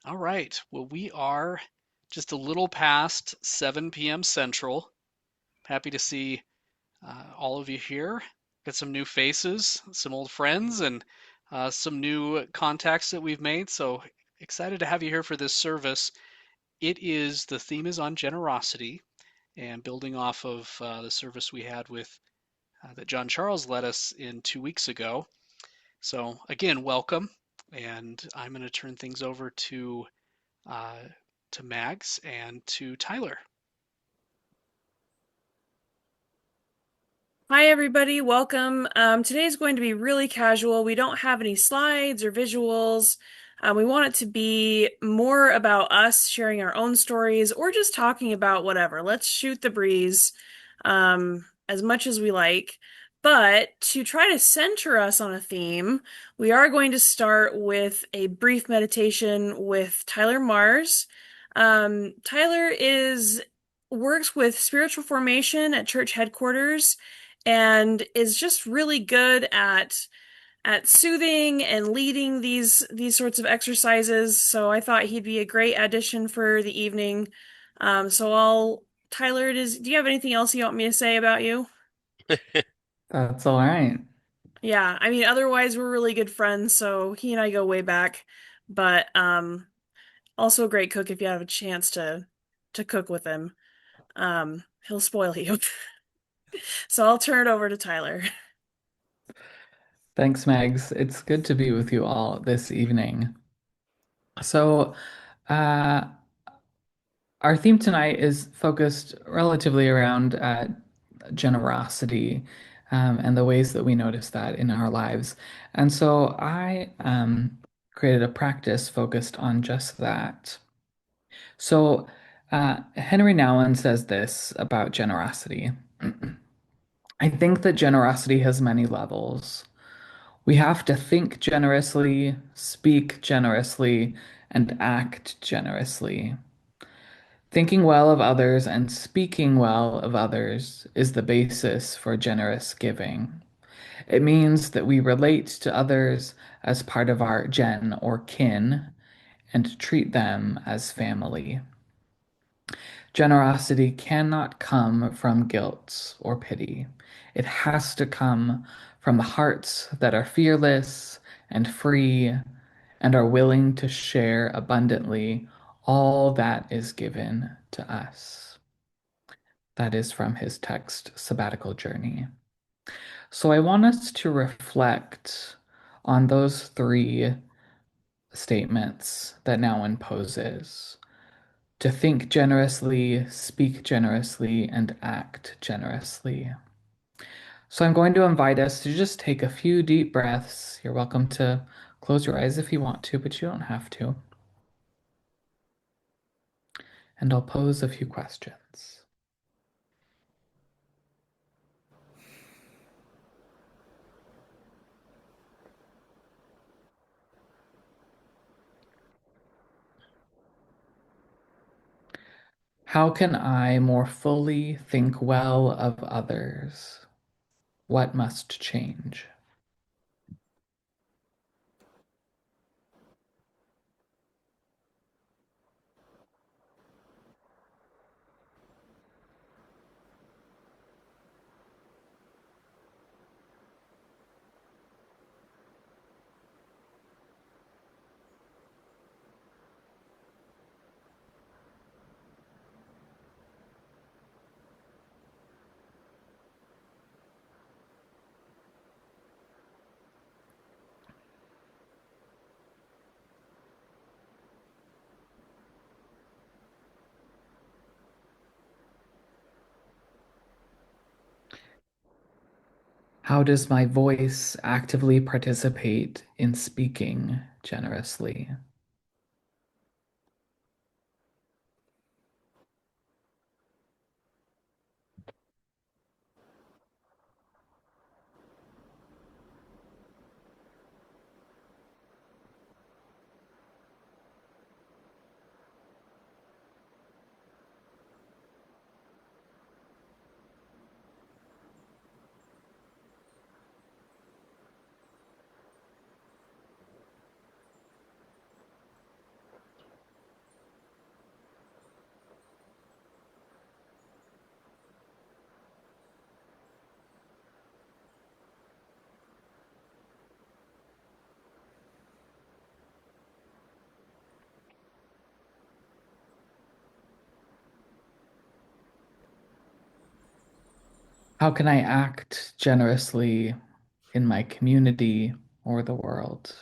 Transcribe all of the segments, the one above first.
All right. Well, we are just a little past 7 p.m. Central. Happy to see all of you here. Got some new faces, some old friends, and some new contacts that we've made. So excited to have you here for this service. The theme is on generosity and building off of the service we had with that John Charles led us in 2 weeks ago. So again, welcome. And I'm going to turn things over uh, to Mags and to Tyler. Hi, everybody. Welcome. Today's going to be really casual. We don't have any slides or visuals. We want it to be more about us sharing our own stories or just talking about whatever. Let's shoot the breeze as much as we like. But to try to center us on a theme, we are going to start with a brief meditation with Tyler Marz. Tyler is works with spiritual formation at church headquarters and is just really good at soothing and leading these sorts of exercises. So I thought he'd be a great addition for the evening. So I'll Tyler, do you have anything else you want me to say about you? That's all right. Yeah, I mean otherwise we're really good friends, so he and I go way back. But also a great cook if you have a chance to cook with him. He'll spoil you. So I'll turn it over to Tyler. Thanks, Megs. It's good to be with you all this evening. So, uh, our theme tonight is focused relatively around generosity and the ways that we notice that in our lives. And so, I created a practice focused on just that. So, Henry Nouwen says this about generosity. I think that generosity has many levels. We have to think generously, speak generously, and act generously. Thinking well of others and speaking well of others is the basis for generous giving. It means that we relate to others as part of our gen or kin and treat them as family. Generosity cannot come from guilt or pity. It has to come from the hearts that are fearless and free and are willing to share abundantly all that is given to us. That is from his text, Sabbatical Journey. So I want us to reflect on those three statements that Nouwen poses: to think generously, speak generously, and act generously. So I'm going to invite us to just take a few deep breaths. You're welcome to close your eyes if you want to, but you don't have to. And I'll pose a few questions. How can I more fully think well of others? What must change? How does my voice actively participate in speaking generously? How can I act generously in my community or the world?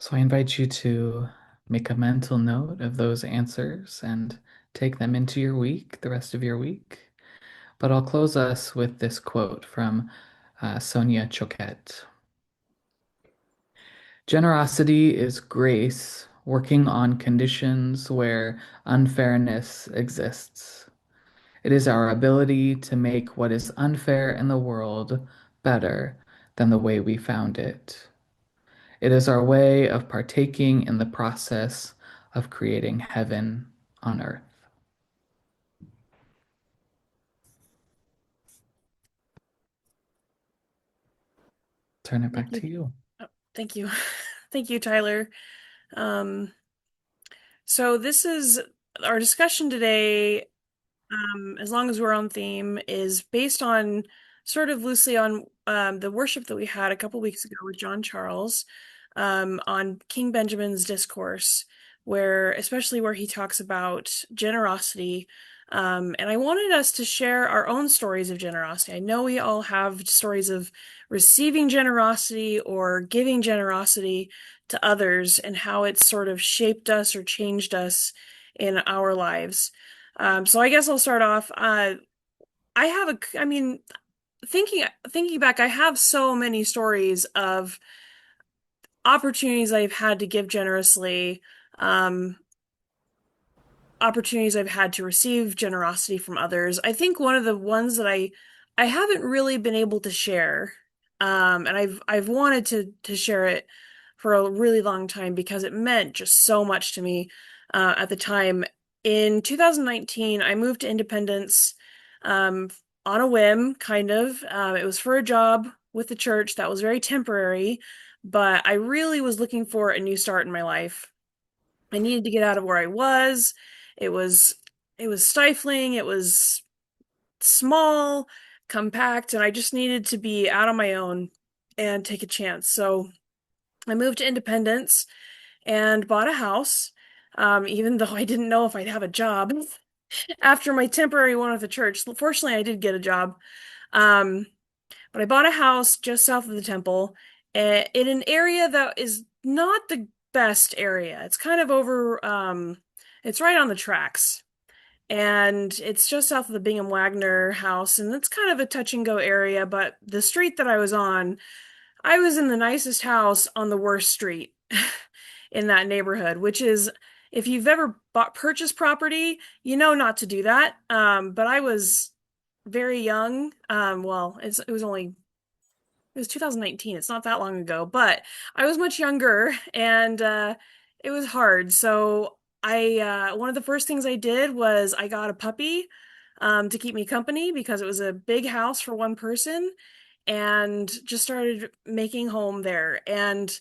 So I invite you to make a mental note of those answers and take them into your week, the rest of your week. But I'll close us with this quote from Sonia Choquette. Generosity is grace working on conditions where unfairness exists. It is our ability to make what is unfair in the world better than the way we found it. It is our way of partaking in the process of creating heaven on earth. Turn it Thank back you. to you. Oh, thank you. Thank you, Tyler. Um, so this is our discussion today, as long as we're on theme, is based on sort of loosely on the worship that we had a couple weeks ago with John Charles on King Benjamin's discourse, where especially where he talks about generosity. And I wanted us to share our own stories of generosity. I know we all have stories of receiving generosity or giving generosity to others and how it's sort of shaped us or changed us in our lives. So I guess I'll start off. I mean, thinking back, I have so many stories of opportunities I've had to give generously, um, opportunities I've had to receive generosity from others. I think one of the ones that I haven't really been able to share, and I've wanted to share it for a really long time because it meant just so much to me at the time. In 2019, I moved to Independence um, on a whim, kind of. It was for a job with the church that was very temporary, but I really was looking for a new start in my life. I needed to get out of where I was. It was it was stifling, it was small, compact, and I just needed to be out on my own and take a chance. So I moved to Independence and bought a house, even though I didn't know if I'd have a job after my temporary one with the church. Fortunately, I did get a job. Um, but I bought a house just south of the temple in an area that is not the best area. It's kind of over, it's right on the tracks. And it's just south of the Bingham Wagner house. And it's kind of a touch and go area. But the street that I was on, I was in the nicest house on the worst street in that neighborhood, which is, if you've ever purchased property, you know not to do that. But I was very young. Well, it was only it was 2019. It's not that long ago, but I was much younger and it was hard. So I one of the first things I did was I got a puppy to keep me company because it was a big house for one person and just started making home there. And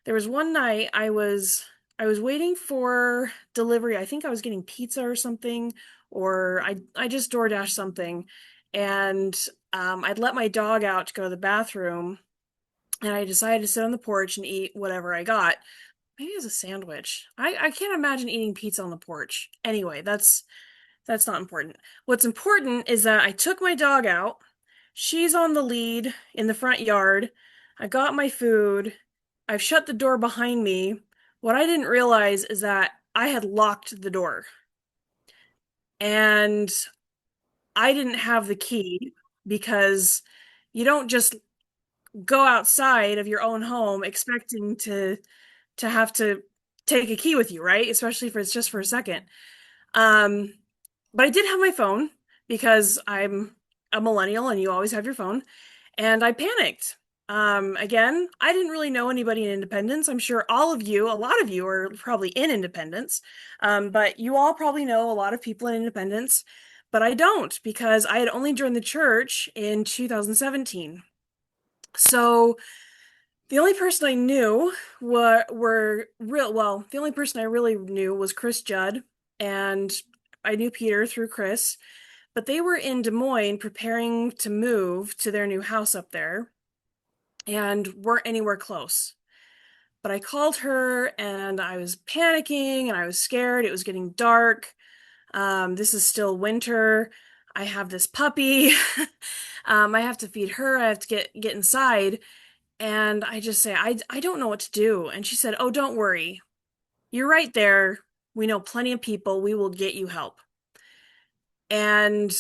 there was one night I was waiting for delivery. I think I was getting pizza or something, or I just DoorDash something. And I'd let my dog out to go to the bathroom, and I decided to sit on the porch and eat whatever I got. Maybe it was a sandwich. I can't imagine eating pizza on the porch. Anyway, that's not important. What's important is that I took my dog out. She's on the lead in the front yard. I got my food. I've shut the door behind me. What I didn't realize is that I had locked the door and I didn't have the key because you don't just go outside of your own home expecting to have to take a key with you, right? Especially if it's just for a second. Um, but I did have my phone because I'm a millennial and you always have your phone. And I panicked. Again, I didn't really know anybody in Independence. I'm sure all of you, a lot of you are probably in Independence, but you all probably know a lot of people in Independence, but I don't because I had only joined the church in 2017. So the only person I knew were real, well, the only person I really knew was Chris Judd, and I knew Peter through Chris, but they were in Des Moines preparing to move to their new house up there and weren't anywhere close. But I called her and I was panicking and I was scared. It was getting dark. This is still winter. I have this puppy. I have to feed her. I have to get inside. And I just say, I don't know what to do. And she said, Oh, don't worry. You're right there. We know plenty of people. We will get you help. And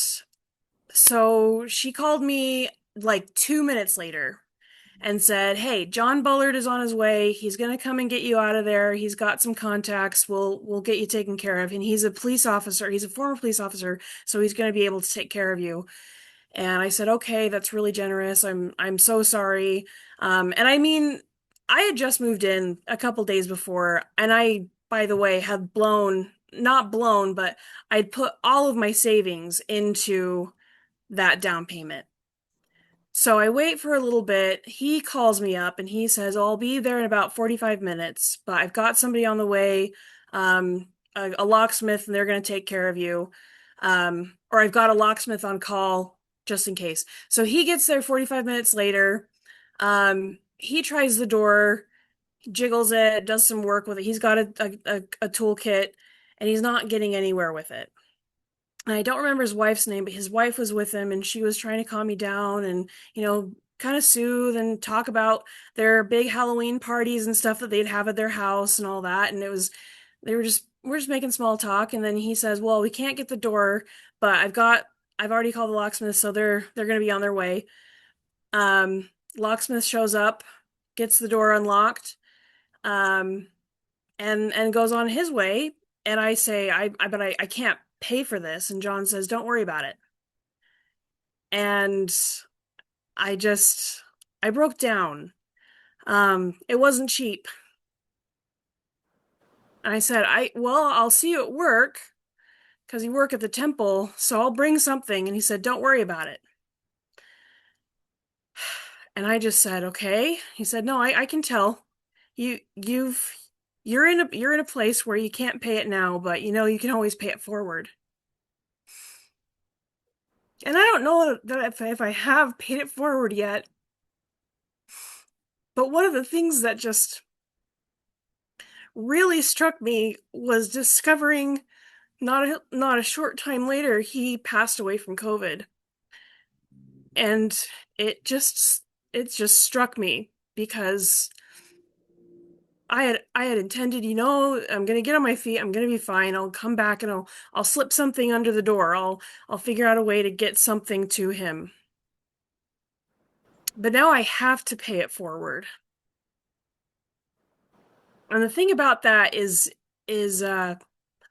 so she called me like 2 minutes later and said, Hey, John Bullard is on his way. He's gonna come and get you out of there. He's got some contacts. We'll get you taken care of. And he's a police officer. He's a former police officer, so he's gonna be able to take care of you. And I said, Okay, that's really generous. I'm so sorry. And I mean, I had just moved in a couple days before, and I, by the way, had not blown, but I'd put all of my savings into that down payment. So I wait for a little bit. He calls me up and he says, I'll be there in about 45 minutes, but I've got somebody on the way, a locksmith, and they're going to take care of you. Or I've got a locksmith on call just in case. So he gets there 45 minutes later. He tries the door, jiggles it, does some work with it. He's got a toolkit and he's not getting anywhere with it. I don't remember his wife's name, but his wife was with him and she was trying to calm me down and, kind of soothe and talk about their big Halloween parties and stuff that they'd have at their house and all that. And we're just making small talk. And then he says, Well, we can't get the door, but I've already called the locksmith, so they're going to be on their way. Locksmith shows up, gets the door unlocked, um, and goes on his way. And I say, I can't pay for this. And John says, Don't worry about it. And I just, I broke down. It wasn't cheap. And I said, I'll see you at work because you work at the temple, so I'll bring something. And he said, Don't worry about it. And I just said, Okay. He said, No, I can tell. You you've you're in a place where you can't pay it now, but you can always pay it forward. And I don't know that if I have paid it forward yet, but one of the things that just really struck me was discovering not a short time later he passed away from COVID. And it just it just struck me because I had intended, I'm gonna get on my feet, I'm gonna be fine. I'll come back and I'll slip something under the door. I'll figure out a way to get something to him. But now I have to pay it forward. And the thing about that is I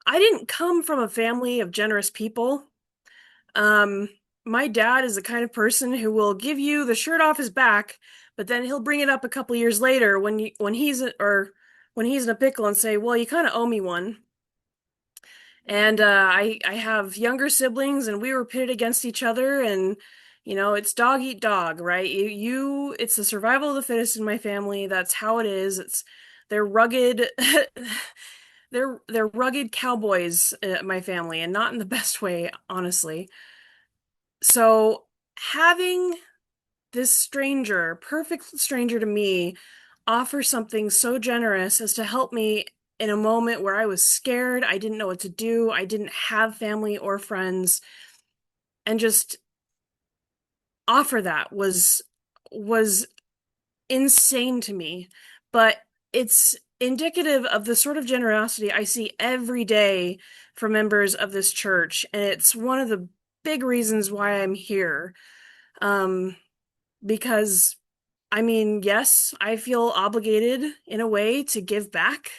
didn't come from a family of generous people. Um, my dad is the kind of person who will give you the shirt off his back, but then he'll bring it up a couple years later when he's in a pickle and say, "Well, you kind of owe me one." And I have younger siblings, and we were pitted against each other, and it's dog eat dog, right? It's the survival of the fittest in my family. That's how it is. They're rugged. They're rugged cowboys, my family, and not in the best way, honestly. So having this stranger, perfect stranger to me, offer something so generous as to help me in a moment where I was scared, I didn't know what to do, I didn't have family or friends, and just offer that was insane to me. But it's indicative of the sort of generosity I see every day from members of this church, and it's one of the big reasons why I'm here. Um, because I mean, yes, I feel obligated in a way to give back.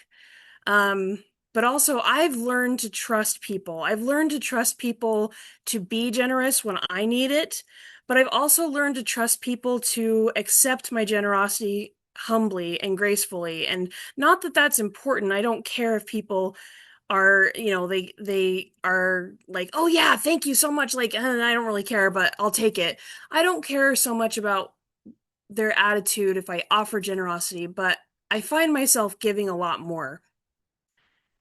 Um, but also I've learned to trust people. I've learned to trust people to be generous when I need it, but I've also learned to trust people to accept my generosity humbly and gracefully. And not that that's important. I don't care if people are, they are like, "Oh yeah, thank you so much." Like, I don't really care, but I'll take it. I don't care so much about their attitude if I offer generosity, but I find myself giving a lot more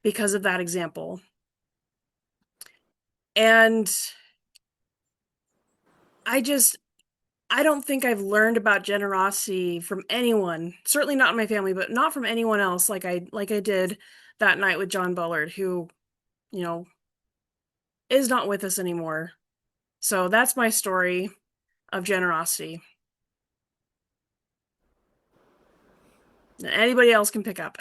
because of that example. And I just, I don't think I've learned about generosity from anyone, certainly not in my family, but not from anyone else like I did that night with John Bullard, who, you know, is not with us anymore. So that's my story of generosity. Anybody else can pick up.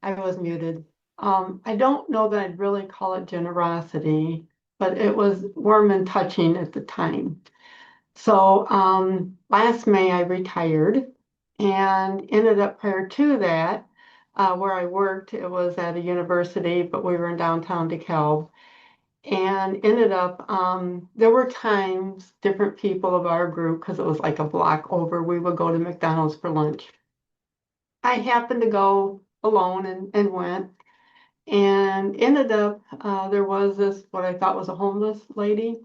I was muted. I don't know that I'd really call it generosity, but it was warm and touching at the time. So last May I retired and ended up prior to that, where I worked, it was at a university, but we were in downtown DeKalb. And ended up, there were times different people of our group, because it was like a block over, we would go to McDonald's for lunch. I happened to go alone and went and ended up, there was this, what I thought was a homeless lady.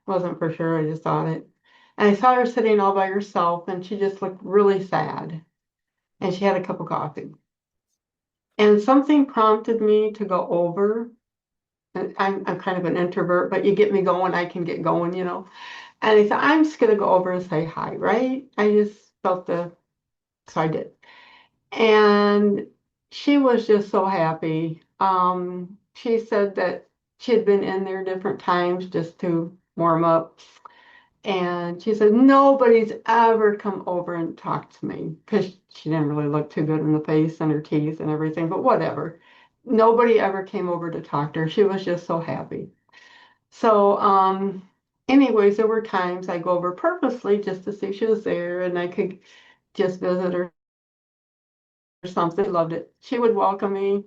Wasn't for sure, I just thought it. And I saw her sitting all by herself and she just looked really sad. And she had a cup of coffee. And something prompted me to go over. And I'm kind of an introvert, but you get me going, I can get going. And I thought, I'm just gonna go over and say hi, right? I just felt so I did. And she was just so happy. She said that she had been in there different times just to warm up. And she said, nobody's ever come over and talked to me because she didn't really look too good in the face and her teeth and everything, but whatever. Nobody ever came over to talk to her. She was just so happy. So, anyways, there were times I go over purposely just to see if she was there and I could just visit her or something. Loved it. She would welcome me.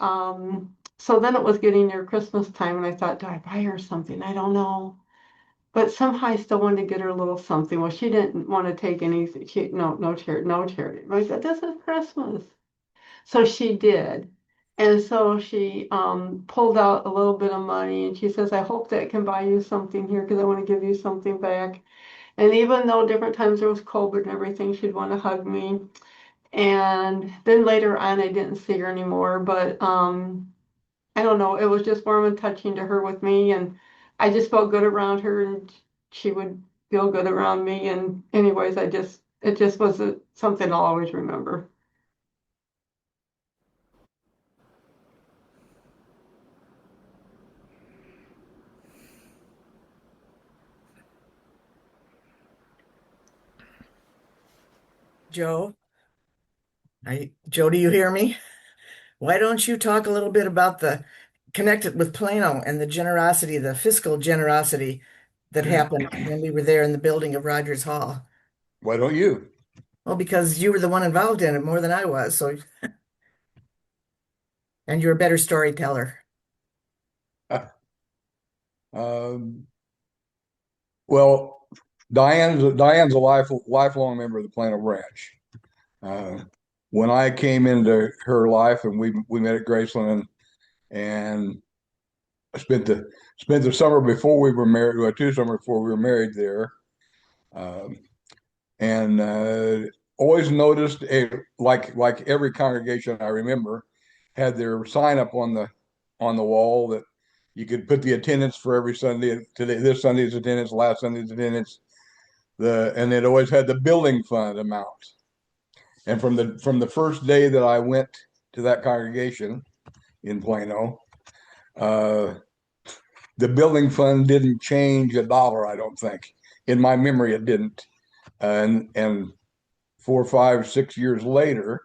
So then it was getting near Christmas time, and I thought, do I buy her something? I don't know. But somehow I still wanted to get her a little something. Well, she didn't want to take anything. No charity, no charity. I said, this is Christmas. So she did. And so she pulled out a little bit of money and she says, I hope that can buy you something here because I want to give you something back. And even though different times there was COVID and everything, she'd want to hug me. And then later on, I didn't see her anymore, but I don't know. It was just warm and touching to her with me, and I just felt good around her, and she would feel good around me. And anyways, it just was something I'll always remember. Joe, Joe, do you hear me? Why don't you talk a little bit about the connected with Plano and the generosity, the fiscal generosity that happened when we were there in the building of Rogers Hall? Why don't you? Well, because you were the one involved in it more than I was, so and you're a better storyteller. Um, well, Diane's a lifelong member of the Plano branch. When I came into her life and we met at Graceland and I spent the summer before we were married, well, 2 summers before we were married there. Um, and always noticed like every congregation I remember had their sign up on the wall that you could put the attendance for every Sunday. Today, this Sunday's attendance, last Sunday's attendance. And it always had the building fund amount. And from the first day that I went to that congregation in Plano, uh, the building fund didn't change a dollar. I don't think. In my memory, it didn't. And 4, 5, 6 years later,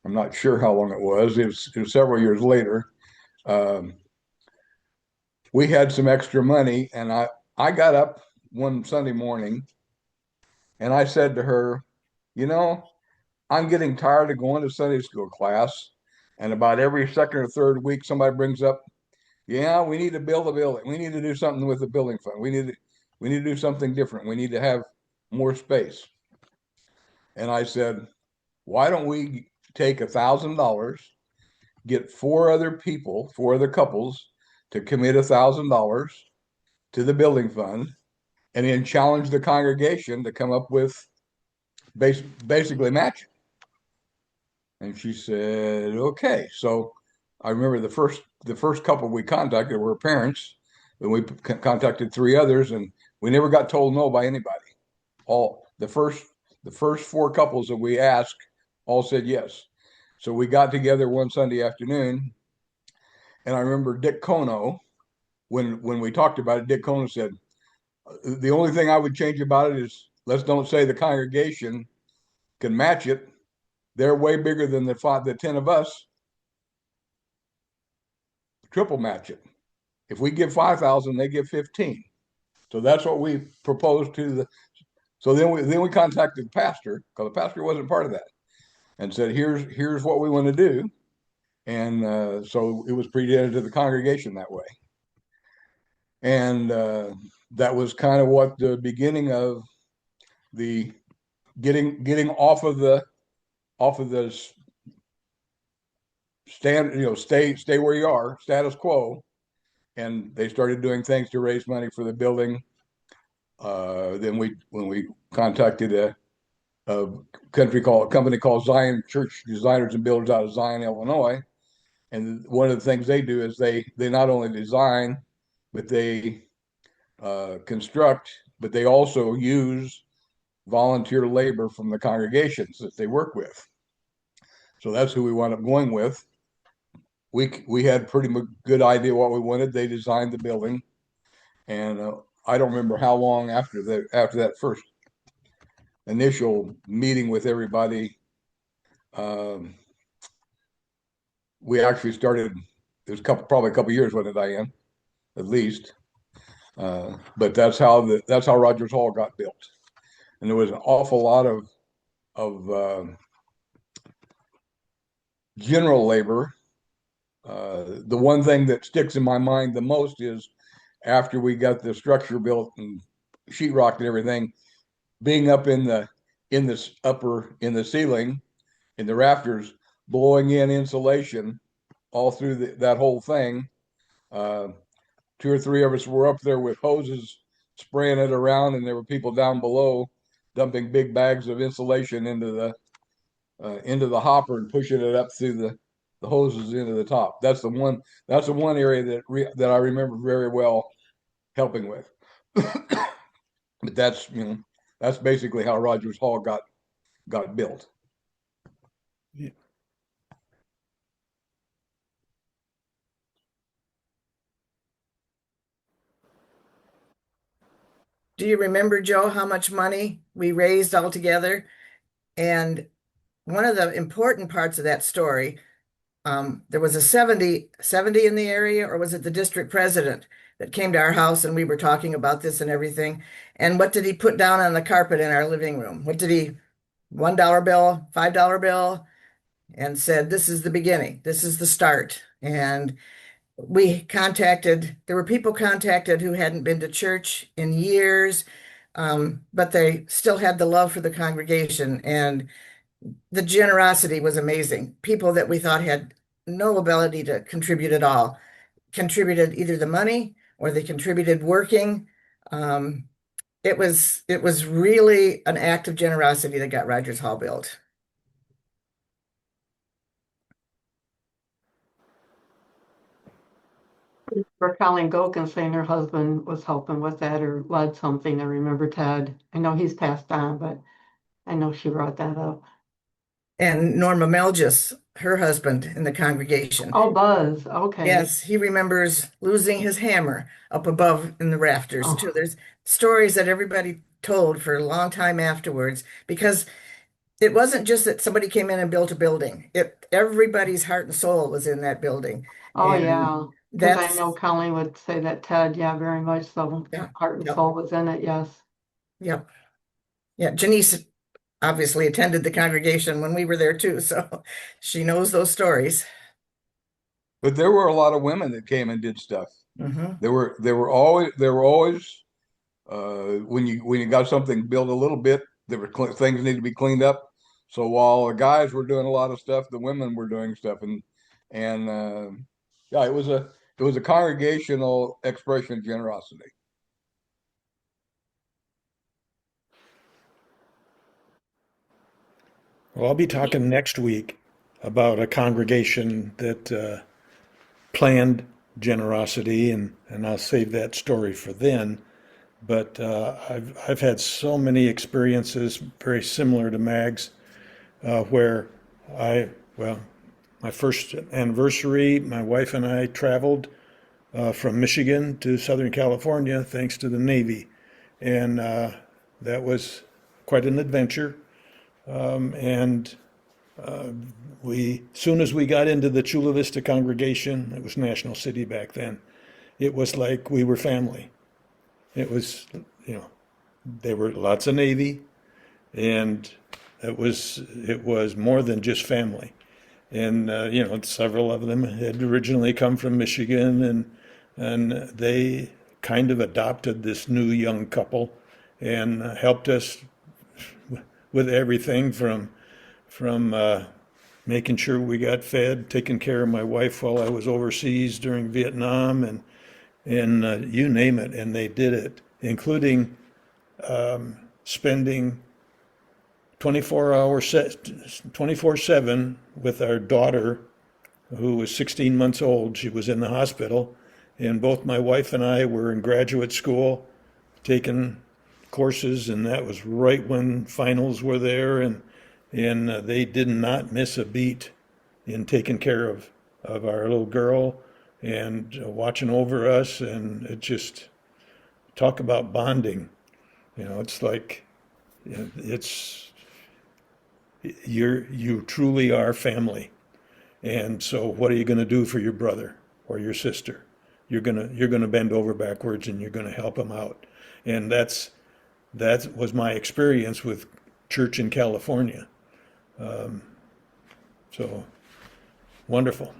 I'm not sure how long it was. It was several years later. Um, we had some extra money, and I got up one Sunday morning and I said to her, you know, I'm getting tired of going to Sunday school class. And about every second or third week, somebody brings up, yeah, we need to build a building. We need to do something with the building fund. We need to do something different. We need to have more space. And I said, why don't we take $1,000, get 4 other couples to commit $1,000 to the building fund, and then challenge the congregation to come up with basically match. And she said, okay. So I remember the first couple we contacted were parents, and we contacted 3 others, and we never got told no by anybody. All the first 4 couples that we asked all said yes. So we got together one Sunday afternoon, and I remember Dick Kono, when we talked about it, Dick Kono said, the only thing I would change about it is let's don't say the congregation can match it. They're way bigger than the 10 of us. Triple match it. If we give 5,000, they give 15. So that's what we proposed to the. So then we contacted the pastor, because the pastor wasn't part of that, and said, here's what we want to do. And so it was presented to the congregation that way. And that was kind of what the beginning of the getting off of the stand, stay where you are, status quo. And they started doing things to raise money for the building. Then when we contacted a company called Zion Church Designers and Builders out of Zion, Illinois. And one of the things they do is they not only design, but they construct, but they also use volunteer labor from the congregations that they work with. So that's who we wound up going with. We had pretty good idea what we wanted. They designed the building, and I don't remember how long after that first initial meeting with everybody, we actually started. It was probably a couple years, wasn't it, Diane? At least. But that's how Rogers Hall got built, and there was an awful lot of general labor. The one thing that sticks in my mind the most is after we got the structure built and sheetrocked and everything, being up in the ceiling, in the rafters, blowing in insulation all through that whole thing. 2 or 3 of us were up there with hoses spraying it around, and there were people down below dumping big bags of insulation into the hopper and pushing it up through the hoses into the top. That's the one area that I remember very well helping with. But that's basically how Rogers Hall got built. Yeah. Do you remember, Joe, how much money we raised altogether? And one of the important parts of that story, there was a 70 in the area, or was it the district president that came to our house and we were talking about this and everything? And what did he put down on the carpet in our living room? What did he, $1 bill, $5 bill, and said, this is the beginning. This is the start. And there were people contacted who hadn't been to church in years, but they still had the love for the congregation, and the generosity was amazing. People that we thought had no ability to contribute at all contributed either the money or they contributed working. it was really an act of generosity that got Rogers Hall built. For Colleen Gokin saying her husband was helping with that or led something. I remember Ted. I know he's passed on, but I know she brought that up. And Norma Melgis, her husband in the congregation. Oh, Buzz. Okay. Yes, he remembers losing his hammer up above in the rafters too. Oh, There's stories that everybody told for a long time afterwards because it wasn't just that somebody came in and built a building. Everybody's heart and soul was in that building. oh And yeah. Because I that's know Colleen would say that Ted, yeah, very much so. yeah, Heart and yep, soul was in it. Yes. yep. Yeah, Janice obviously attended the congregation when we were there too, so she knows those stories. But there were a lot of women that came and did stuff. Hmm. There were always when you got something built a little bit, there were things need to be cleaned up. So while the guys were doing a lot of stuff, the women were doing stuff, and yeah, it was a congregational expression of generosity. Well, I'll be talking next week about a congregation that planned generosity, and I'll save that story for then. But I've had so many experiences very similar to Mag's, where I well, my first anniversary, my wife and I traveled from Michigan to Southern California thanks to the Navy, and that was quite an adventure. And we, soon as we got into the Chula Vista congregation, it was National City back then. It was like we were family. It was, you know, there were lots of Navy, and it was more than just family. And several of them had originally come from Michigan, and they kind of adopted this new young couple, and helped us with everything from making sure we got fed, taking care of my wife while I was overseas during Vietnam, and you name it, and they did it, including spending 24/7 with our daughter, who was 16 months old. She was in the hospital, and both my wife and I were in graduate school taking courses, and that was right when finals were there, and they did not miss a beat in taking care of our little girl and watching over us, and it just talk about bonding. It's like it's you truly are family. And so what are you going to do for your brother or your sister? You're going to bend over backwards and you're going to help them out. And that was my experience with church in California. So wonderful.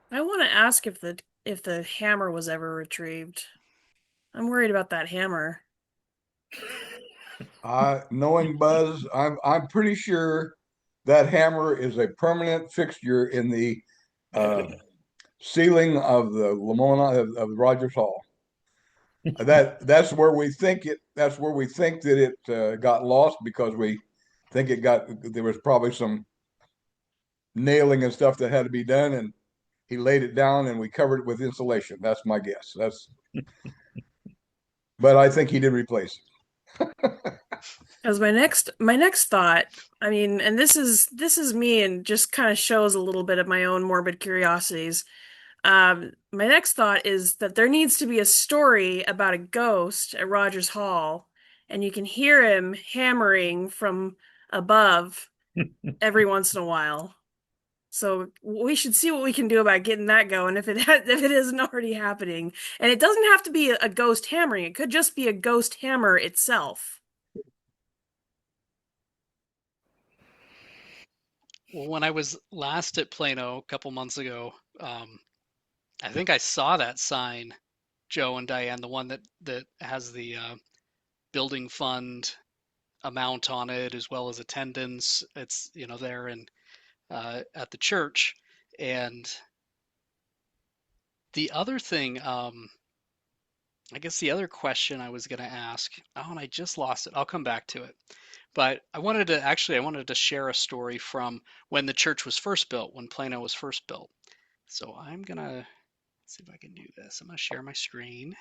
I want to ask if the hammer was ever retrieved. I'm worried about that hammer. Knowing Buzz, I'm pretty sure that hammer is a permanent fixture in the uh, ceiling of the Lamona of Rogers Hall. That's where we think it. That's where we think that it got lost because we think it got. There was probably some nailing and stuff that had to be done, and he laid it down, and we covered it with insulation. That's my guess. But I think he did replace it. As my next thought, I mean, and this is me and just kind of shows a little bit of my own morbid curiosities. My next thought is that there needs to be a story about a ghost at Rogers Hall, and you can hear him hammering from above every once in a while. So we should see what we can do about getting that going if it isn't already happening. And it doesn't have to be a ghost hammering. It could just be a ghost hammer itself. Well, when I was last at Plano a couple months ago, I think I saw that sign Joe and Diane, the one that has the building fund amount on it as well as attendance. It's there and at the church. And the other thing, I guess the other question I was going to ask, oh, and I just lost it. I'll come back to it. But I wanted to share a story from when the church was first built, when Plano was first built. So I'm gonna see if I can do this. I'm gonna share my screen,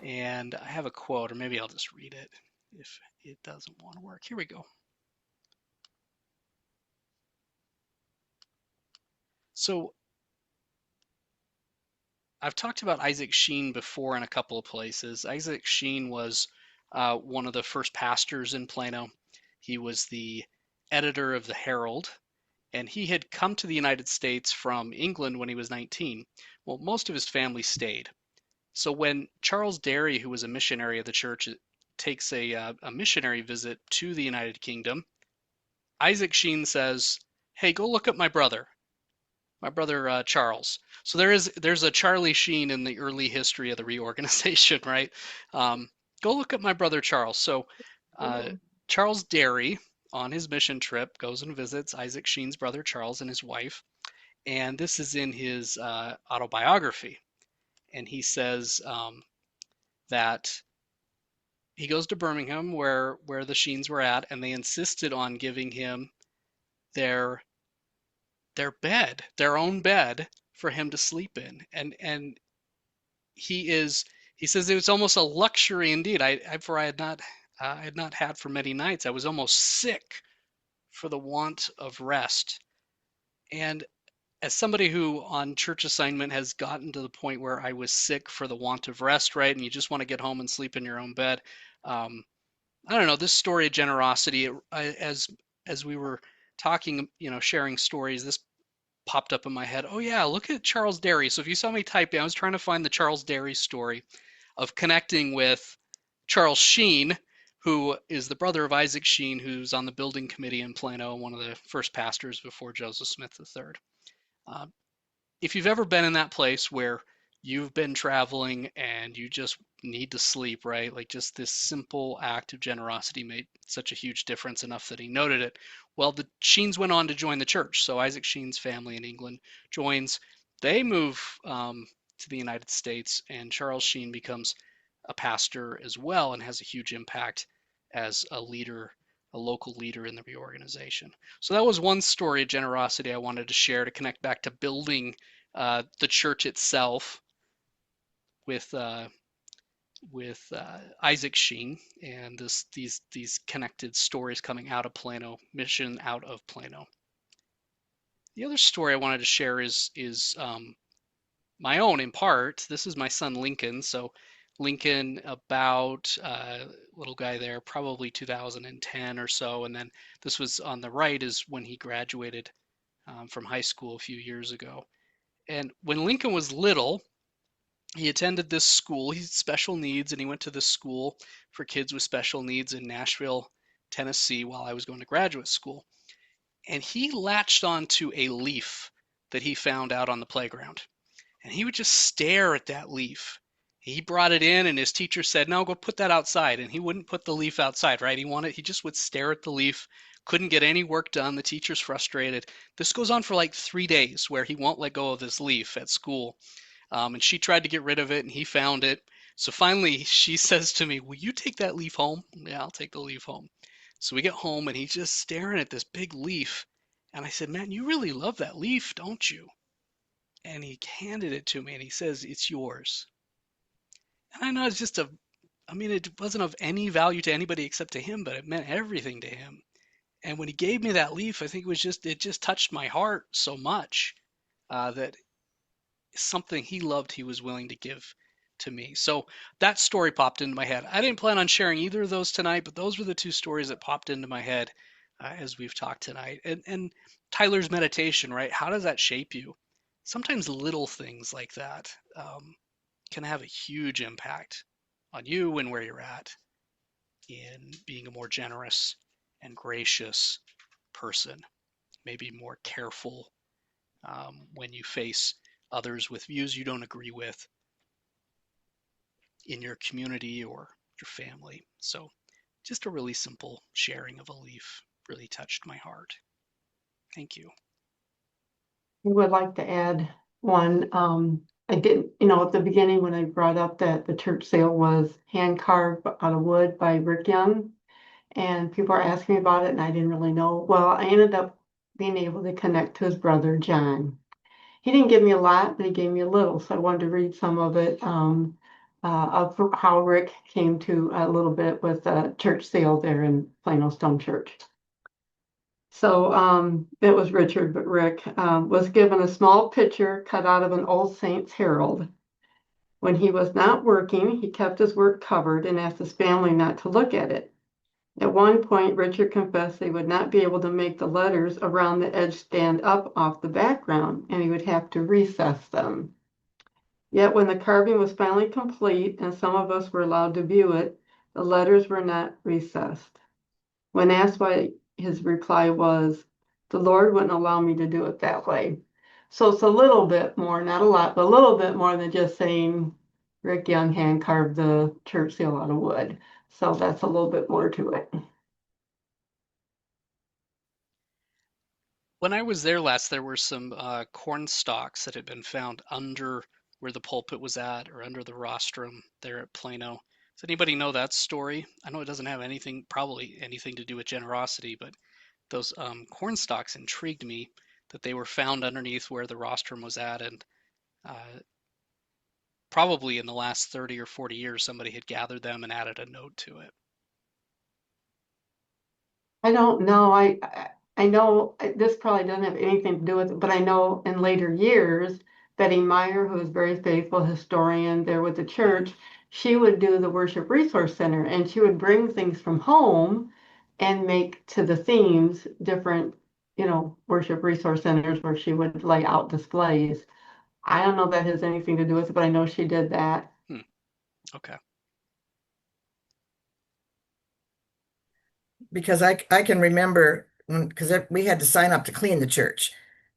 and I have a quote, or maybe I'll just read it if it doesn't want to work. Here we go. So I've talked about Isaac Sheen before in a couple of places. Isaac Sheen was one of the first pastors in Plano. He was the editor of the Herald, and he had come to the United States from England when he was 19. Well, most of his family stayed. So when Charles Derry, who was a missionary of the church, takes a missionary visit to the United Kingdom, Isaac Sheen says, "Hey, go look at my brother Charles." So there's a Charlie Sheen in the early history of the reorganization, right? Go look at my brother Charles. So Charles Derry, on his mission trip, goes and visits Isaac Sheen's brother Charles and his wife, and this is in his autobiography. And he says that he goes to Birmingham, where the Sheens were at, and they insisted on giving him their their own bed for him to sleep in. And he says it was almost a luxury indeed. For I had not had for many nights. I was almost sick for the want of rest. And as somebody who on church assignment has gotten to the point where I was sick for the want of rest, right? And you just want to get home and sleep in your own bed. I don't know, this story of generosity, as we were talking, sharing stories, this popped up in my head. Oh yeah, look at Charles Derry. So if you saw me typing, I was trying to find the Charles Derry story of connecting with Charles Sheen, who is the brother of Isaac Sheen, who's on the building committee in Plano, one of the first pastors before Joseph Smith III. If you've ever been in that place where you've been traveling and you just need to sleep, right? Like just this simple act of generosity made such a huge difference, enough that he noted it. Well, the Sheens went on to join the church. So Isaac Sheen's family in England joins. They move to the United States, and Charles Sheen becomes a pastor as well and has a huge impact as a leader, a local leader in the reorganization. So that was one story of generosity I wanted to share to connect back to building the church itself with Isaac Sheen and these connected stories coming out of Plano, mission out of Plano. The other story I wanted to share is my own in part. This is my son Lincoln. So Lincoln, about little guy there, probably 2010 or so, and then this was on the right is when he graduated from high school a few years ago. And when Lincoln was little, he attended this school. He had special needs, and he went to this school for kids with special needs in Nashville, Tennessee, while I was going to graduate school. And he latched onto a leaf that he found out on the playground, and he would just stare at that leaf. He brought it in, and his teacher said, "No, go put that outside." And he wouldn't put the leaf outside, right? He just would stare at the leaf, couldn't get any work done. The teacher's frustrated. This goes on for like 3 days where he won't let go of this leaf at school. And she tried to get rid of it, and he found it. So finally, she says to me, "Will you take that leaf home?" "Yeah, I'll take the leaf home." So we get home, and he's just staring at this big leaf. And I said, "Man, you really love that leaf, don't you?" And he handed it to me, and he says, "It's yours." And I know it wasn't of any value to anybody except to him, but it meant everything to him. And when he gave me that leaf, I think it just touched my heart so much that something he loved, he was willing to give to me. So that story popped into my head. I didn't plan on sharing either of those tonight, but those were the two stories that popped into my head as we've talked tonight. And Tyler's meditation, right? How does that shape you? Sometimes little things like that can have a huge impact on you and where you're at in being a more generous and gracious person, maybe more careful when you face others with views you don't agree with, in your community or your family. So just a really simple sharing of a leaf really touched my heart. Thank you. I would like to add one. I didn't, at the beginning when I brought up that the church sale was hand carved out of wood by Rick Young, and people are asking me about it, and I didn't really know. Well, I ended up being able to connect to his brother, John. He didn't give me a lot, but he gave me a little, so I wanted to read some of it of how Rick came to a little bit with the church sale there in Plano Stone Church. So it was Richard, but Rick was given a small picture cut out of an old Saints Herald. When he was not working, he kept his work covered and asked his family not to look at it. At one point, Richard confessed they would not be able to make the letters around the edge stand up off the background, and he would have to recess them. Yet when the carving was finally complete and some of us were allowed to view it, the letters were not recessed. When asked why, his reply was, "The Lord wouldn't allow me to do it that way." So it's a little bit more, not a lot, but a little bit more than just saying Rick Young hand carved the church seal out of wood. So that's a little bit more to it. When I was there last, there were some corn stalks that had been found under where the pulpit was at or under the rostrum there at Plano. Does anybody know that story? I know it doesn't have anything, probably anything to do with generosity, but those corn stalks intrigued me that they were found underneath where the rostrum was at, and uh, probably in the last 30 or 40 years, somebody had gathered them and added a note to it. I don't know. I know this probably doesn't have anything to do with it, but I know in later years, Betty Meyer, who is very faithful historian there with the church, she would do the Worship Resource Center, and she would bring things from home and make to the themes different, worship resource centers where she would lay out displays. I don't know if that has anything to do with it, but I know she did that. Hmm. Okay. Because I can remember because we had to sign up to clean the church.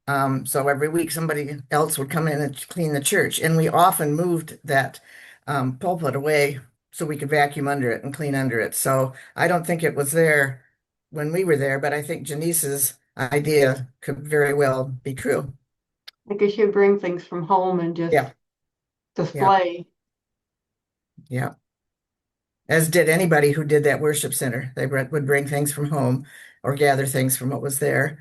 So every week somebody else would come in and clean the church, and we often moved that pulpit away so we could vacuum under it and clean under it. So I don't think it was there when we were there, but I think Janice's idea could very well be true. I guess she would bring things from home and just Yeah, yeah, display. yeah. As did anybody who did that worship center. They would bring things from home or gather things from what was there.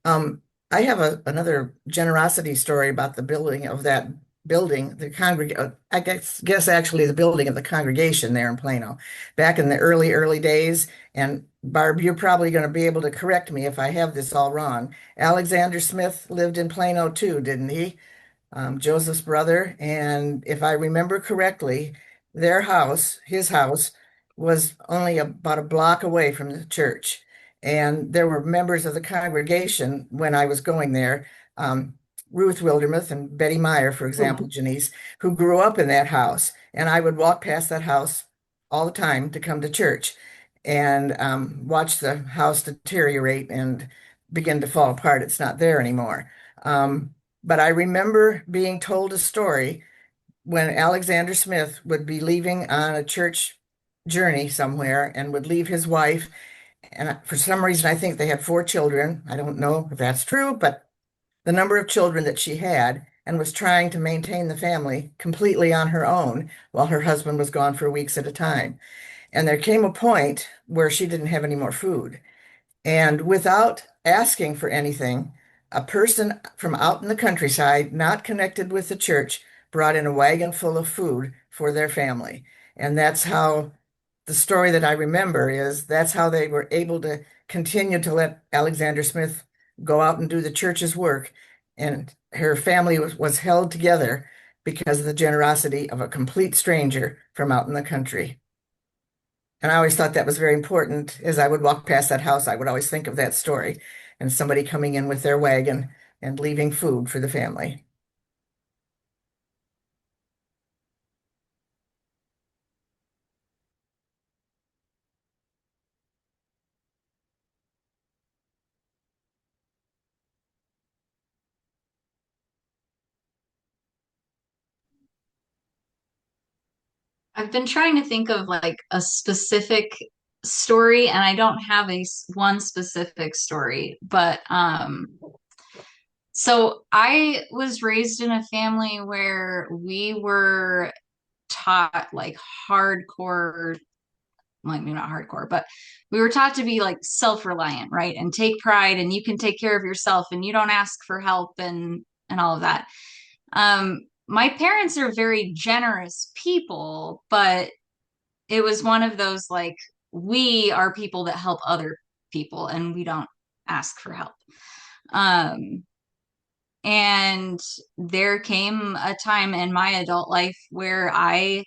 I have another generosity story about the building of that building, the I guess actually the building of the congregation there in Plano, back in the early days. And Barb, you're probably going to be able to correct me if I have this all wrong. Alexander Smith lived in Plano too, didn't he? Joseph's brother. And if I remember correctly, his house, was only about a block away from the church. And there were members of the congregation when I was going there, Ruth Wildermuth and Betty Meyer, for example, Janice, who grew up in that house. And I would walk past that house all the time to come to church and watch the house deteriorate and begin to fall apart. It's not there anymore. But I remember being told a story when Alexander Smith would be leaving on a church journey somewhere and would leave his wife. And for some reason, I think they had 4 children. I don't know if that's true, but the number of children that she had and was trying to maintain the family completely on her own while her husband was gone for weeks at a time. And there came a point where she didn't have any more food. And without asking for anything, a person from out in the countryside, not connected with the church, brought in a wagon full of food for their family. And that's how the story that I remember is that's how they were able to continue to let Alexander Smith go out and do the church's work. And her family was held together because of the generosity of a complete stranger from out in the country. And I always thought that was very important. As I would walk past that house, I would always think of that story and somebody coming in with their wagon and leaving food for the family. I've been trying to think of like a specific story, and I don't have one specific story, but so I was raised in a family where we were taught like hardcore, like maybe not hardcore, but we were taught to be like self-reliant, right? And take pride, and you can take care of yourself and you don't ask for help and all of that. My parents are very generous people, but it was one of those like, we are people that help other people and we don't ask for help. Um, and there came a time in my adult life where I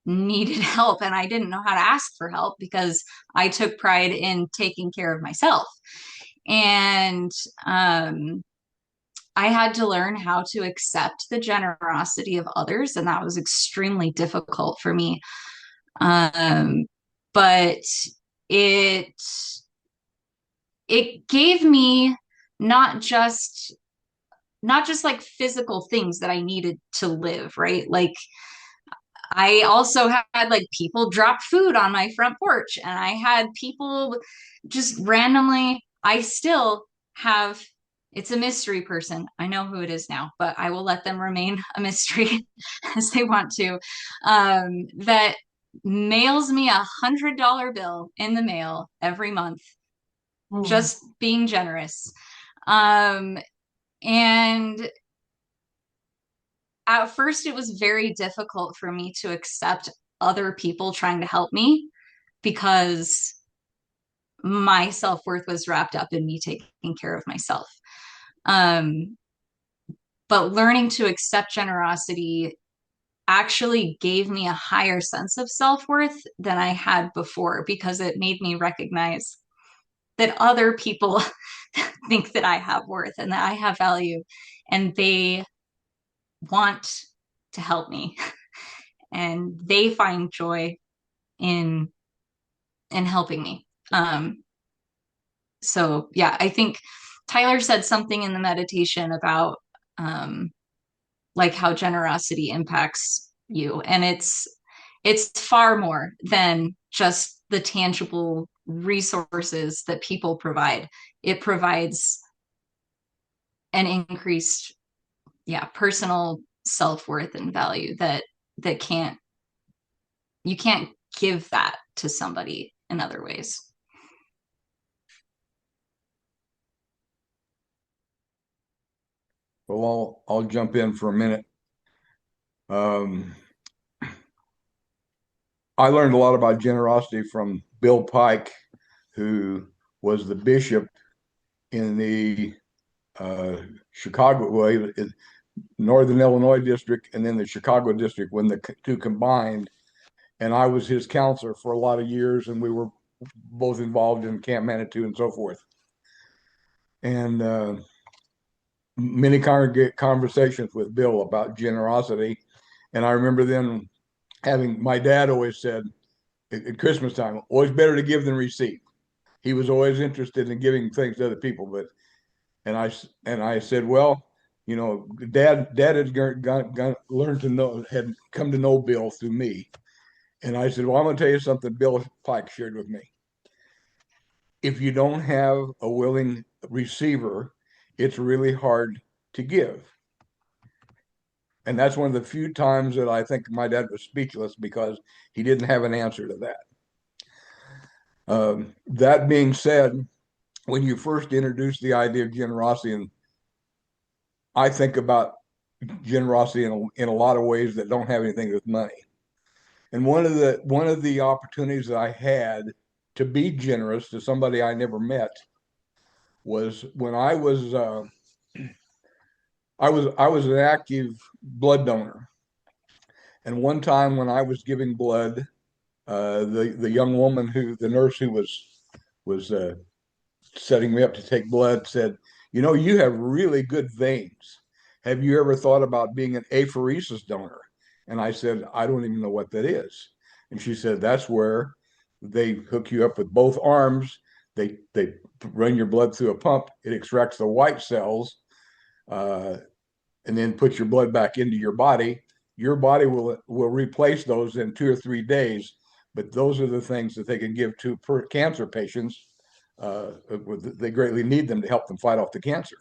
needed help and I didn't know how to ask for help because I took pride in taking care of myself. And I had to learn how to accept the generosity of others, and that was extremely difficult for me. Um, but it it gave me not just not just like physical things that I needed to live, right? Like I also had like people drop food on my front porch, and I had people just randomly, I still have, it's a mystery person. I know who it is now, but I will let them remain a mystery as they want to. That mails me $100 bill in the mail every month, Mm. just being generous. Um, and at first it was very difficult for me to accept other people trying to help me because my self-worth was wrapped up in me taking care of myself. Um, but learning to accept generosity actually gave me a higher sense of self-worth than I had before because it made me recognize that other people think that I have worth and that I have value and they want to help me and they find joy in helping me. So yeah, I think Tyler said something in the meditation about like how generosity impacts you, and it's far more than just the tangible resources that people provide. It provides an increased, yeah, personal self-worth and value that can't you can't give that to somebody in other ways. Well, I'll jump in for a minute. Um, I learned a lot about generosity from Bill Pike, who was the bishop in the Chicago, well, Northern Illinois district, and then the Chicago district when the two combined. And I was his counselor for a lot of years, and we were both involved in Camp Manitou and so forth. And many conversations with Bill about generosity. And I remember then having my dad always said at Christmas time, always better to give than receive. He was always interested in giving things to other people, but and I said, well, you know, Dad had learned to know, had come to know Bill through me, and I said, well, I'm going to tell you something Bill Pike shared with me. If you don't have a willing receiver, it's really hard to give. And that's one of the few times that I think my dad was speechless because he didn't have an answer to that. That being said, when you first introduced the idea of generosity, and I think about generosity in a lot of ways that don't have anything with money. And one of the opportunities that I had to be generous to somebody I never met was when I was an active blood donor. And one time when I was giving blood, the young woman the nurse who was setting me up to take blood said, "You know, you have really good veins. Have you ever thought about being an apheresis donor?" And I said, "I don't even know what that is." And she said, "That's where they hook you up with both arms. They run your blood through a pump. It extracts the white cells, uh, and then puts your blood back into your body. your body will replace those in 2 or 3 days. But those are the things that they can give to cancer patients. They greatly need them to help them fight off the cancer.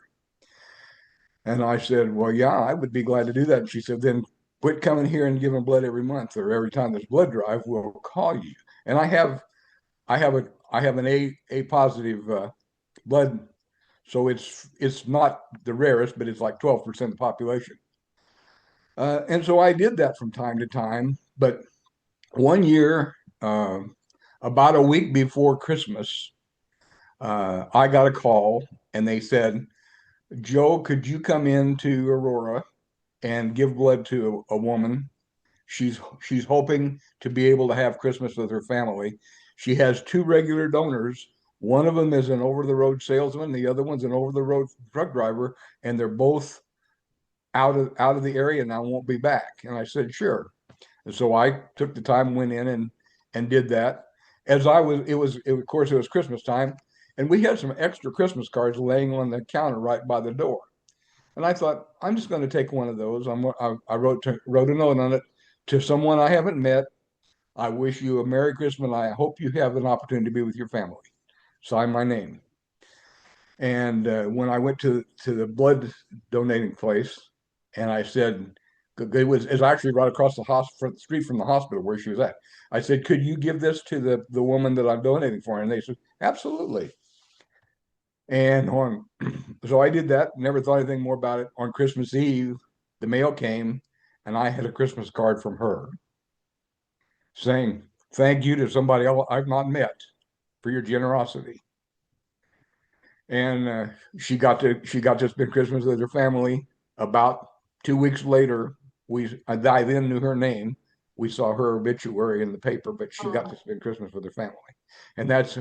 And I said, well, yeah, I would be glad to do that. And she said, then quit coming here and giving blood every month or every time there's blood drive, we'll call you. And I have an A positive blood, so it's not the rarest, but it's like 12% of the population. And so I did that from time to time. But one year, about a week before Christmas, I got a call and they said, Joe, could you come into Aurora and give blood to a woman? She's hoping to be able to have Christmas with her family. She has two regular donors. One of them is an over-the-road salesman. The other one's an over-the-road truck driver, and they're both out of the area now and won't be back. And I said, sure. And so I took the time, went in and did that. As I was, of course, it was Christmas time, and we had some extra Christmas cards laying on the counter right by the door. And I thought, I'm just going to take one of those. I wrote a note on it to someone I haven't met. I wish you a Merry Christmas. I hope you have an opportunity to be with your family. Sign my name. And when I went to the blood donating place, and I said, it's actually right across the street from the hospital where she was at. I said, could you give this to the woman that I'm donating for? And they said, absolutely. And so I did that, never thought anything more about it. On Christmas Eve, the mail came, and I had a Christmas card from her saying, thank you to somebody else I've not met for your generosity. And she got to spend Christmas with her family. About 2 weeks later, I then knew her name. We saw her obituary in the paper, but she got to spend Christmas with her family. And that's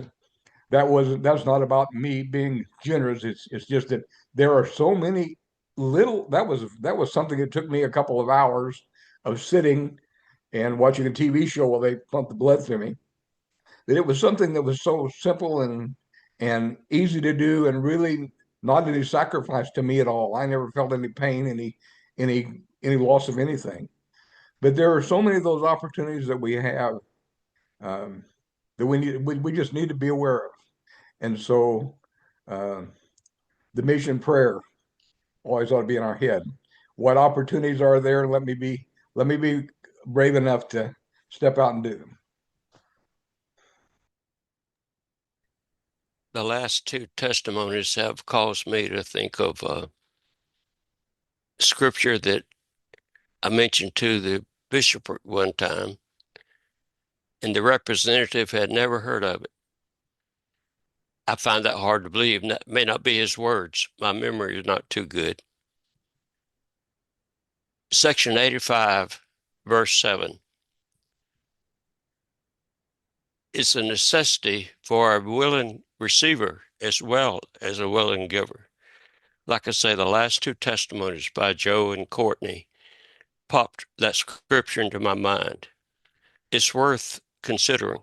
not about me being generous. It's just that there are so many that was something that took me a couple of hours of sitting and watching a TV show while they pumped the blood through me. That it was something that was so simple and easy to do and really not any sacrifice to me at all. I never felt any pain, any loss of anything. But there are so many of those opportunities that we have um, that we just need to be aware of. And so uh, the mission prayer always ought to be in our head. What opportunities are there? Let me be brave enough to step out and do them. The last two testimonies have caused me to think of scripture that I mentioned to the bishop one time, and the representative had never heard of it. I find that hard to believe. That may not be his words. My memory is not too good. Section 85, verse 7. It's a necessity for a willing receiver as well as a willing giver. Like I say, the last two testimonies by Joe and Courtney popped that scripture into my mind. It's worth considering.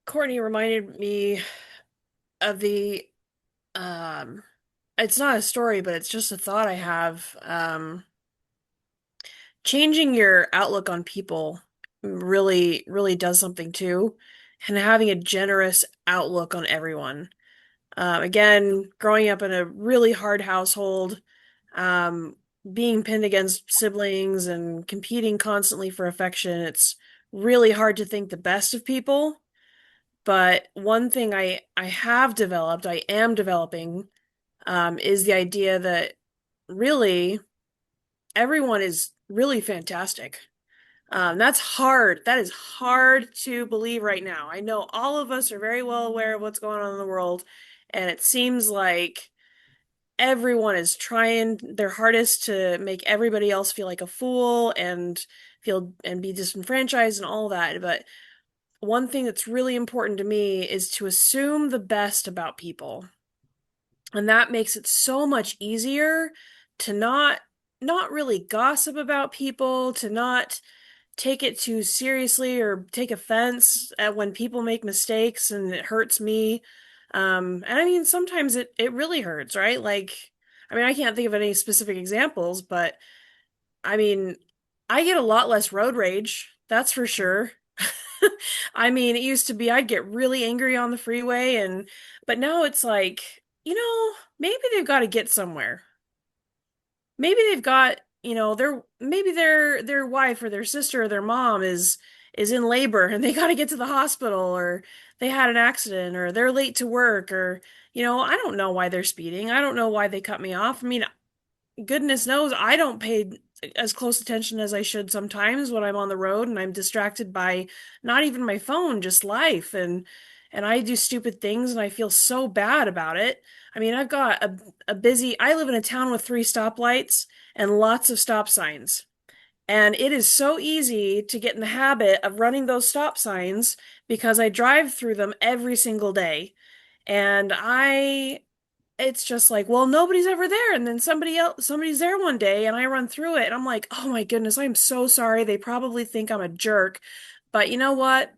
Courtney reminded me of the it's not a story, but it's just a thought I have. Changing your outlook on people really, really does something too, and having a generous outlook on everyone. Again, growing up in a really hard household, um, being pinned against siblings and competing constantly for affection, it's really hard to think the best of people. But one thing I have developed, I am developing, is the idea that really everyone is really fantastic. That's hard. That is hard to believe right now. I know all of us are very well aware of what's going on in the world, and it seems like everyone is trying their hardest to make everybody else feel like a fool and feel and be disenfranchised and all that. But one thing that's really important to me is to assume the best about people. And that makes it so much easier to not really gossip about people, to not take it too seriously or take offense at when people make mistakes and it hurts me. And I mean, sometimes it really hurts, right? Like, I mean, I can't think of any specific examples, but I mean, I get a lot less road rage, that's for sure. I mean, it used to be I'd get really angry on the freeway but now it's like, maybe they've got to get somewhere. Maybe they've got, maybe their wife or their sister or their mom is in labor and they got to get to the hospital, or they had an accident, or they're late to work, or I don't know why they're speeding. I don't know why they cut me off. I mean, goodness knows I don't pay as close attention as I should sometimes when I'm on the road and I'm distracted by not even my phone, just life, and I do stupid things and I feel so bad about it. I mean, I've got I live in a town with three stoplights and lots of stop signs. And it is so easy to get in the habit of running those stop signs because I drive through them every single day. And it's just like, well, nobody's ever there. And then somebody's there one day and I run through it and I'm like, oh my goodness, I'm so sorry. They probably think I'm a jerk. But you know what?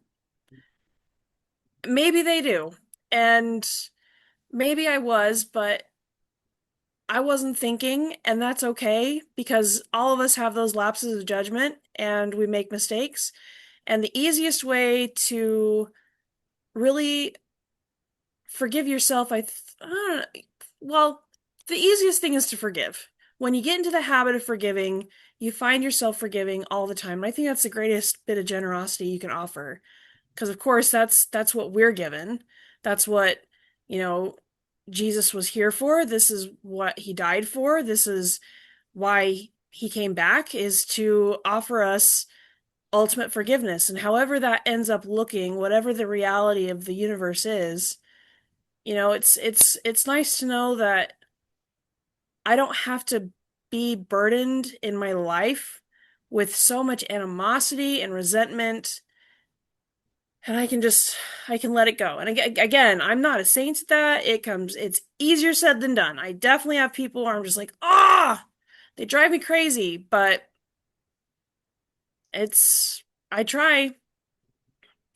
Maybe they do. And maybe I was, but I wasn't thinking, and that's okay because all of us have those lapses of judgment and we make mistakes. And the easiest way to really forgive yourself, I don't know, well, the easiest thing is to forgive. When you get into the habit of forgiving, you find yourself forgiving all the time. And I think that's the greatest bit of generosity you can offer. Because of course that's what we're given. That's what, you know, Jesus was here for. This is what he died for. This is why he came back, is to offer us ultimate forgiveness. And however that ends up looking, whatever the reality of the universe is, it's nice to know that I don't have to be burdened in my life with so much animosity and resentment, and I can let it go. And again, I'm not a saint at that. It's easier said than done. I definitely have people where I'm just like, they drive me crazy, but it's, I try,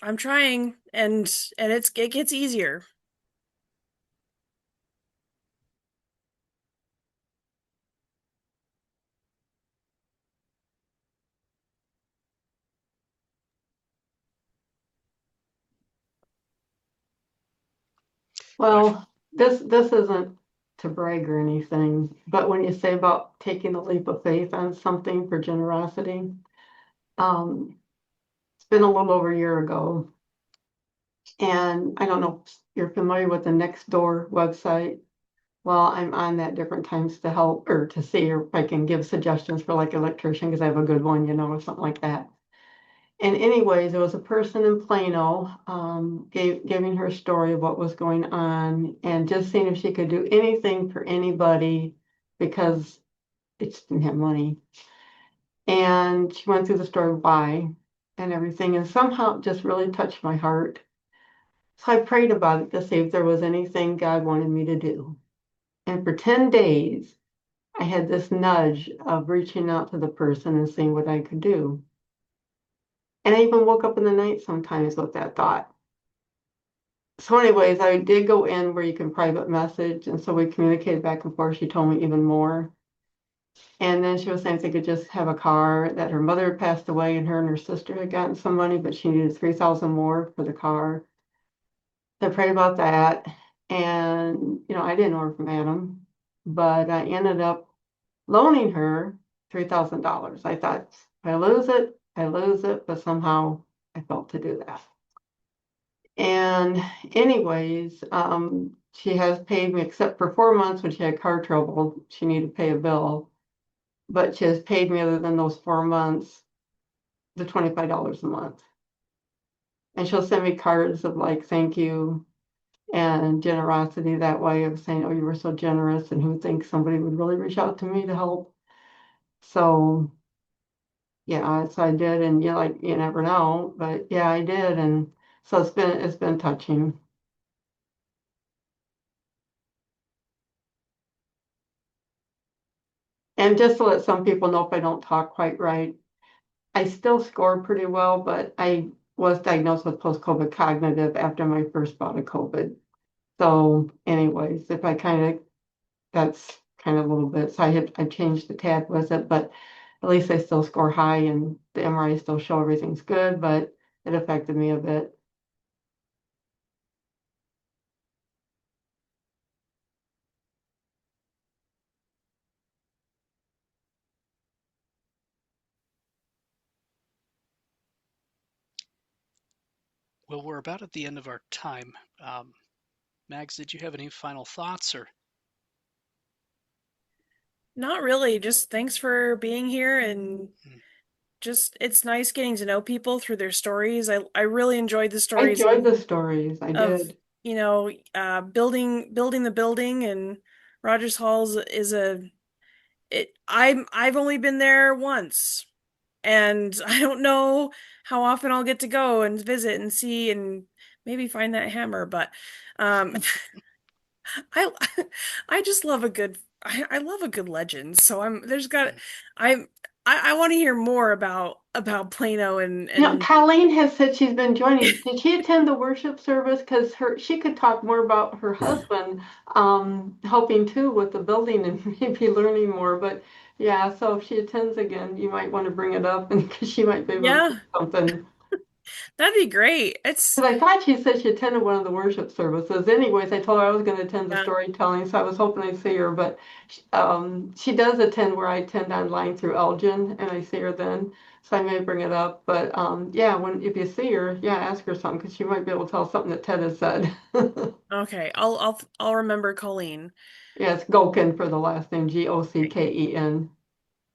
I'm trying, and it gets easier. My Well, this isn't to brag or anything, but when you say about taking a leap of faith on something for generosity, um, it's been a little over a year ago, and I don't know if you're familiar with the Nextdoor website. Well, I'm on that different times to help or to see if I can give suggestions for like electrician because I have a good one, or something like that. And anyways, there was a person in Plano, giving her story of what was going on and just seeing if she could do anything for anybody because it just didn't have money. And she went through the story why and everything, and somehow it just really touched my heart. So I prayed about it to see if there was anything God wanted me to do. And for 10 days, I had this nudge of reaching out to the person and seeing what I could do. And I even woke up in the night sometimes with that thought. So anyways, I did go in where you can private message, and so we communicated back and forth. She told me even more. And then she was saying if they could just have a car, that her mother had passed away and her sister had gotten some money, but she needed 3,000 more for the car. So I prayed about that. And, I didn't order from Adam, but I ended up loaning her $3,000. I thought, if I lose it, I lose it, but somehow I felt to do that. And anyways, she has paid me except for 4 months when she had car trouble. She needed to pay a bill, but she has paid me other than those 4 months, the $25 a month. And she'll send me cards of like, thank you and generosity that way of saying, oh, you were so generous, and who thinks somebody would really reach out to me to help. So yeah, so I did, and you never know, but yeah, I did, and so it's been touching. And just to let some people know if I don't talk quite right, I still score pretty well, but I was diagnosed with post-COVID cognitive after my first bout of COVID. So anyways, if I that's kind of a little bit, so I changed the tab with it, but at least I still score high and the MRI still show everything's good, but it affected me a bit. Well, we're about at the end of our time. Mags, did you have any final thoughts or? Not really. Just thanks for being here, and Hmm. just it's nice getting to know people through their stories. I really enjoyed the I stories enjoyed the stories, I of did. building the building, and Rogers Halls is I've only been there once, and I don't know how often I'll get to go and visit and see and maybe find that hammer, but um I I just love a good I love a good legend. So I'm I want to hear more about Plano You know, and Colleen has said she's been joining. Did she attend the worship service? Because she could talk more about her husband helping too with the building and maybe learning more. But yeah, so if she attends again, you might want to bring it up and because she might be able to say yeah, something. that'd be great. It's Because I thought she said she attended one of the worship services. Anyways, I told her I was going to attend the yeah. storytelling, so I was hoping I'd see her. But she does attend where I attend online through Elgin, and I see her then, so I may bring it up. But yeah, when if you see her, yeah, ask her something because she might be able to tell something that Ted has said. Okay. I'll remember Colleen. Yeah, it's Goken for the last name, Gocken.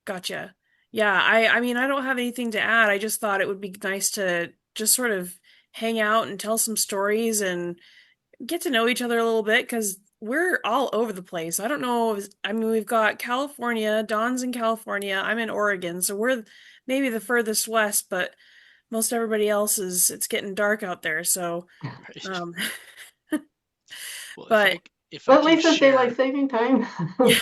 Gotcha. Yeah, I mean I don't have anything to add. I just thought it would be nice to just sort of hang out and tell some stories and get to know each other a little bit because we're all over the place. I don't know. I mean, we've got California, Dawn's in California. I'm in Oregon, so we're maybe the furthest west, but most everybody else it's getting dark out there. So, Right. um, Well, but if I But at can least it's daylight share, saving time. yeah,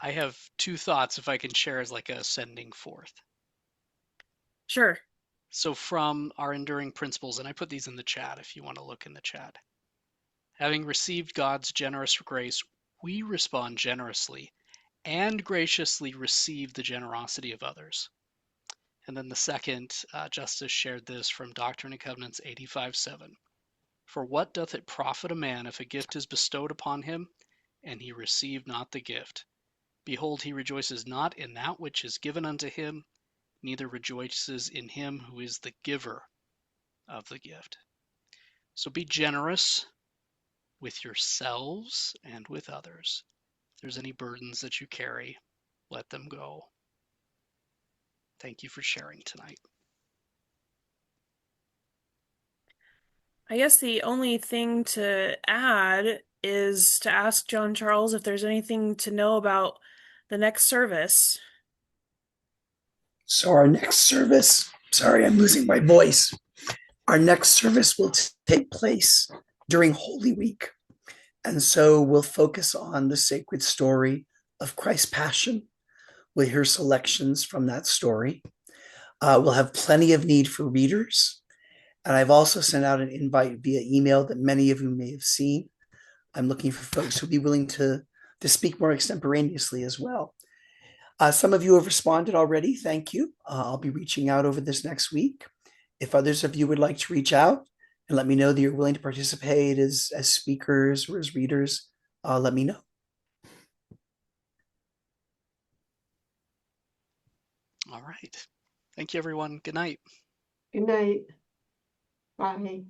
I have two thoughts if I can share as like a sending forth. sure. So from our enduring principles, and I put these in the chat if you want to look in the chat. Having received God's generous grace, we respond generously and graciously receive the generosity of others. And then the second, Justice shared this from Doctrine and Covenants 85:7. For what doth it profit a man if a gift is bestowed upon him, and he receive not the gift? Behold, he rejoices not in that which is given unto him, neither rejoices in him who is the giver of the gift. So be generous with yourselves and with others. If there's any burdens that you carry, let them go. Thank you for sharing tonight. I guess the only thing to add is to ask John Charles if there's anything to know about the next service. So, our next service, sorry, I'm losing my voice. Our next service will take place during Holy Week. And so we'll focus on the sacred story of Christ's Passion. We'll hear selections from that story. We'll have plenty of need for readers. And I've also sent out an invite via email that many of you may have seen. I'm looking for folks who'll be willing to speak more extemporaneously as well. Some of you have responded already. Thank you. I'll be reaching out over this next week. If others of you would like to reach out and let me know that you're willing to participate as speakers or as readers, let me know. All right. Thank you, everyone. Good night. Good night. Bye.